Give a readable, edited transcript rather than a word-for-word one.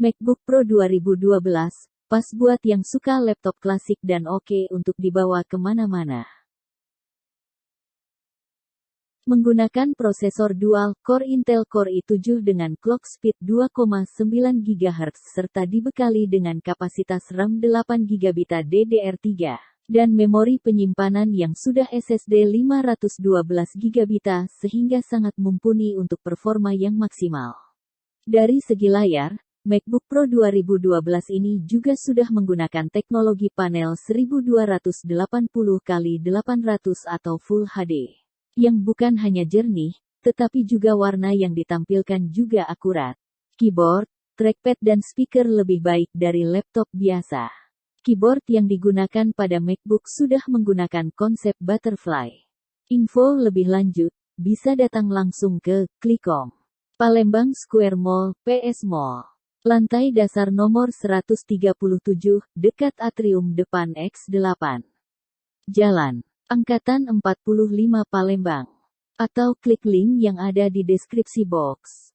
MacBook Pro 2012, pas buat yang suka laptop klasik dan oke untuk dibawa kemana-mana. Menggunakan prosesor dual-core Intel Core i7 dengan clock speed 2,9 GHz serta dibekali dengan kapasitas RAM 8 GB DDR3, dan memori penyimpanan yang sudah SSD 512 GB sehingga sangat mumpuni untuk performa yang maksimal. Dari segi layar, MacBook Pro 2012 ini juga sudah menggunakan teknologi panel 1280x800 atau Full HD, yang bukan hanya jernih, tetapi juga warna yang ditampilkan juga akurat. Keyboard, trackpad dan speaker lebih baik dari laptop biasa. Keyboard yang digunakan pada MacBook sudah menggunakan konsep butterfly. Info lebih lanjut, bisa datang langsung ke Klikom, Palembang Square Mall, PS Mall. Lantai dasar nomor 137, dekat atrium depan X8. Jalan Angkatan 45 Palembang. Atau klik link yang ada di deskripsi box.